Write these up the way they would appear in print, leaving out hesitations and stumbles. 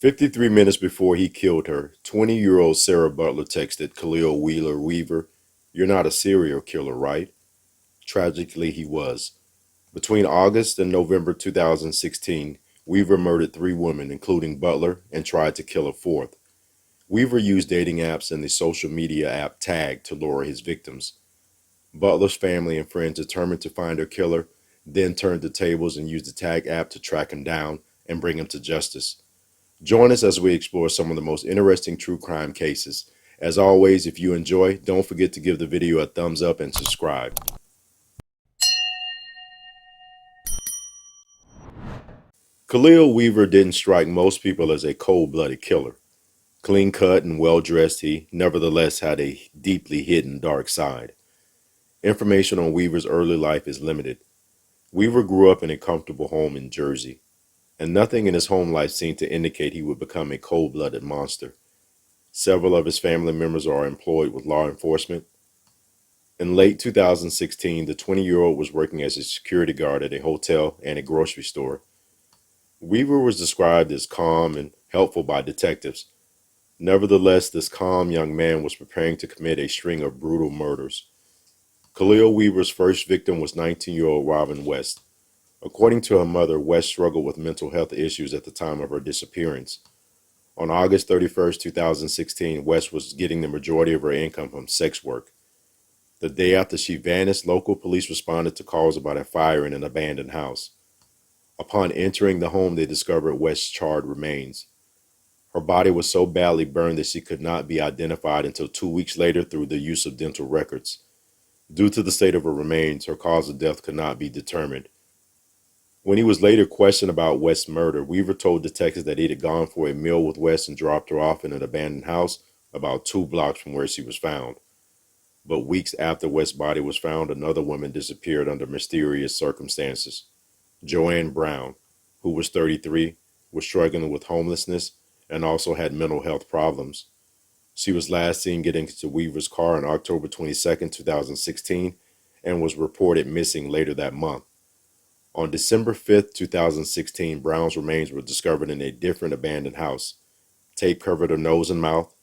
53 minutes before he killed her, 20-year-old Sarah Butler texted Khalil Weaver, "You're not a serial killer, right?" Tragically, he was. Between August and November 2016, Weaver murdered three women, including Butler, and tried to kill a fourth. Weaver used dating apps and the social media app Tag to lure his victims. Butler's family and friends, determined to find her killer, then turned the tables and used the Tag app to track him down and bring him to justice. Join us as we explore some of the most interesting true crime cases. As always, if you enjoy, don't forget to give the video a thumbs up and subscribe. Khalil Weaver didn't strike most people as a cold-blooded killer. Clean cut and well-dressed, he nevertheless had a deeply hidden dark side. Information on Weaver's early life is limited. Weaver grew up in a comfortable home in Jersey, and nothing in his home life seemed to indicate he would become a cold-blooded monster. Several of his family members are employed with law enforcement. In late 2016, the 20-year-old was working as a security guard at a hotel and a grocery store. Weaver was described as calm and helpful by detectives. Nevertheless, this calm young man was preparing to commit a string of brutal murders. Khalil Weaver's first victim was 19-year-old Robin West. According to her mother, West struggled with mental health issues at the time of her disappearance. On August 31, 2016, West was getting the majority of her income from sex work. The day after she vanished, local police responded to calls about a fire in an abandoned house. Upon entering the home, they discovered West's charred remains. Her body was so badly burned that she could not be identified until 2 weeks later through the use of dental records. Due to the state of her remains, her cause of death could not be determined. When he was later questioned about West's murder, Weaver told detectives that he had gone for a meal with West and dropped her off in an abandoned house about 2 blocks from where she was found. But weeks after West's body was found, another woman disappeared under mysterious circumstances. Joanne Brown, who was 33, was struggling with homelessness and also had mental health problems. She was last seen getting into Weaver's car on October 22, 2016, and was reported missing later that month. On December 5, 2016, Brown's remains were discovered in a different abandoned house. Tape covered her nose and mouth.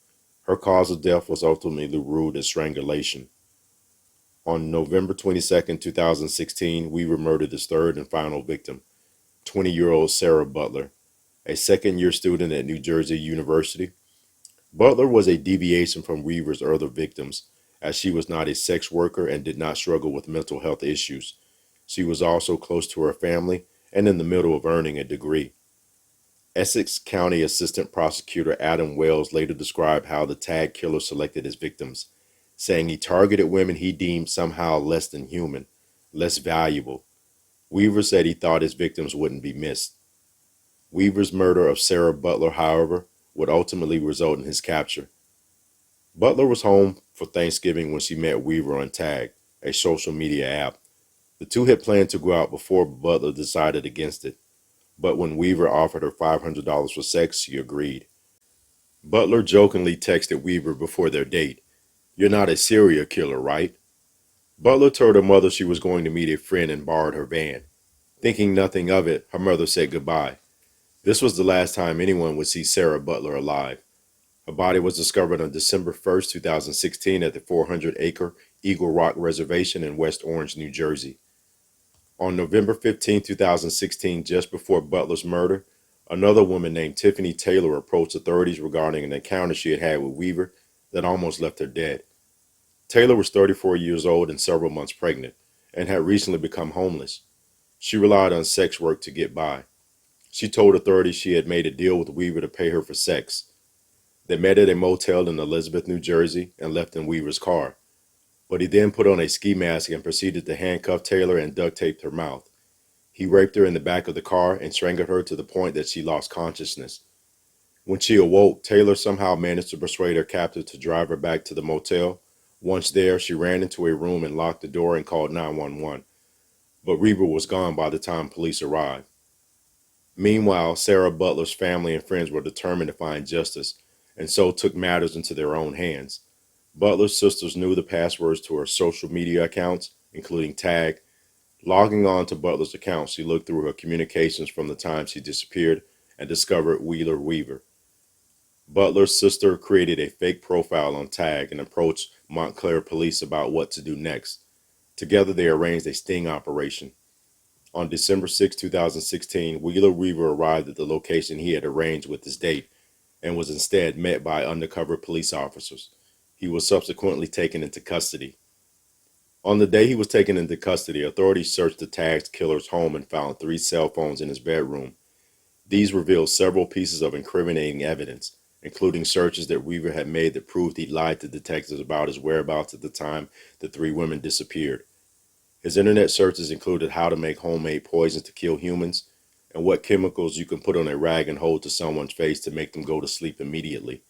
Her cause of death was ultimately ruled as strangulation. On November 22, 2016, Weaver murdered his third and final victim, 20-year-old Sarah Butler, a second-year student at New Jersey University. Butler was a deviation from Weaver's other victims, as she was not a sex worker and did not struggle with mental health issues. She was also close to her family and in the middle of earning a degree. Essex County Assistant Prosecutor Adam Wells later described how the tag killer selected his victims, saying he targeted women he deemed somehow less than human, less valuable. Weaver said he thought his victims wouldn't be missed. Weaver's murder of Sarah Butler, however, would ultimately result in his capture. Butler was home for Thanksgiving when she met Weaver on Tag, a social media app. The two had planned to go out before Butler decided against it, but when Weaver offered her $500 for sex, she agreed. Butler jokingly texted Weaver before their date, "You're not a serial killer, right?" Butler told her mother she was going to meet a friend and borrowed her van. Thinking nothing of it, her mother said goodbye. This was the last time anyone would see Sarah Butler alive. Her body was discovered on December 1, 2016 at the 400-acre Eagle Rock Reservation in West Orange, New Jersey. On November 15, 2016, just before Butler's murder, another woman named Tiffany Taylor approached authorities regarding an encounter she had had with Weaver that almost left her dead. Taylor was 34 years old and several months pregnant, and had recently become homeless. She relied on sex work to get by. She told authorities she had made a deal with Weaver to pay her for sex. They met at a motel in Elizabeth, New Jersey, and left in Weaver's car. But he then put on a ski mask and proceeded to handcuff Taylor and duct taped her mouth. He raped her in the back of the car and strangled her to the point that she lost consciousness. When she awoke, Taylor somehow managed to persuade her captor to drive her back to the motel. Once there, she ran into a room and locked the door and called 911. But Weaver was gone by the time police arrived. Meanwhile, Sarah Butler's family and friends were determined to find justice, and so took matters into their own hands. Butler's sisters knew the passwords to her social media accounts, including Tag. Logging on to Butler's account, she looked through her communications from the time she disappeared and discovered Weaver. Butler's sister created a fake profile on Tag and approached Montclair police about what to do next. Together, they arranged a sting operation. On December 6, 2016, Wheeler Weaver arrived at the location he had arranged with his date and was instead met by undercover police officers. He was subsequently taken into custody. On the day he was taken into custody, authorities searched the Tag's killer's home and found 3 cell phones in his bedroom. These revealed several pieces of incriminating evidence, including searches that Weaver had made that proved he lied to detectives about his whereabouts at the time the 3 women disappeared. His internet searches included how to make homemade poison to kill humans and what chemicals you can put on a rag and hold to someone's face to make them go to sleep immediately.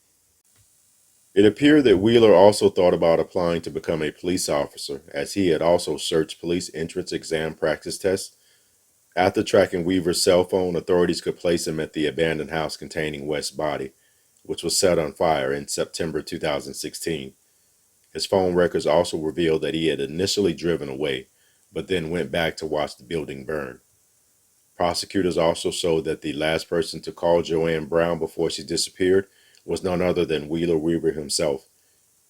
It appeared that Wheeler also thought about applying to become a police officer, as he had also searched police entrance exam practice tests. After tracking Weaver's cell phone, authorities could place him at the abandoned house containing West's body, which was set on fire in September 2016. His phone records also revealed that he had initially driven away, but then went back to watch the building burn. Prosecutors also showed that the last person to call Joanne Brown before she disappeared was none other than Wheeler Weaver himself.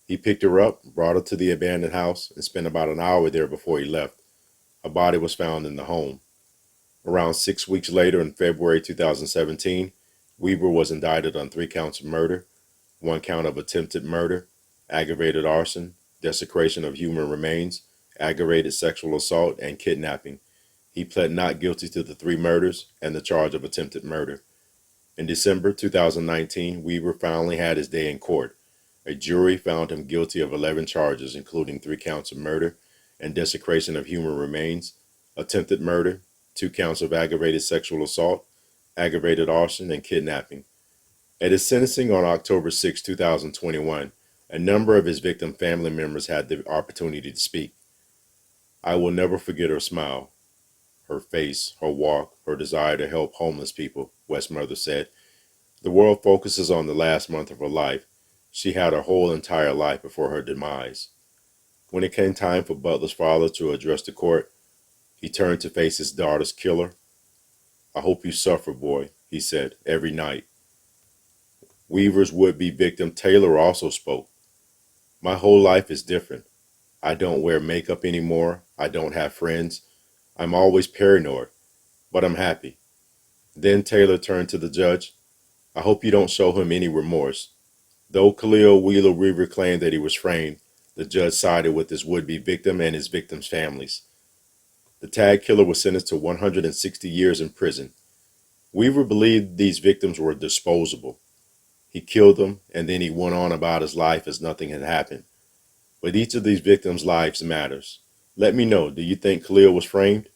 He picked her up, brought her to the abandoned house, and spent about an hour there before he left. A body was found in the home. Around 6 weeks later, in February 2017, Weaver was indicted on 3 counts of murder, 1 count of attempted murder, aggravated arson, desecration of human remains, aggravated sexual assault, and kidnapping. He pled not guilty to the 3 murders and the charge of attempted murder. In December 2019, Weaver finally had his day in court. A jury found him guilty of 11 charges, including 3 counts of murder and desecration of human remains, attempted murder, 2 counts of aggravated sexual assault, aggravated arson, and kidnapping. At his sentencing on October 6, 2021, a number of his victim family members had the opportunity to speak. "I will never forget her smile, her face, her walk, her desire to help homeless people," West's mother said. "The world focuses on the last month of her life. She had her whole entire life before her demise." When it came time for Butler's father to address the court, he turned to face his daughter's killer. "I hope you suffer, boy," he said, "every night." Weaver's would-be victim Taylor also spoke. "My whole life is different. I don't wear makeup anymore. I don't have friends. I'm always paranoid, but I'm happy." Then Taylor turned to the judge. "I hope you don't show him any remorse." Though Khalil Wheeler Weaver claimed that he was framed, the judge sided with his would-be victim and his victims' families. The Tag killer was sentenced to 160 years in prison. Weaver believed these victims were disposable. He killed them, and then he went on about his life as nothing had happened. But each of these victims' lives matters. Let me know, do you think Khalil was framed?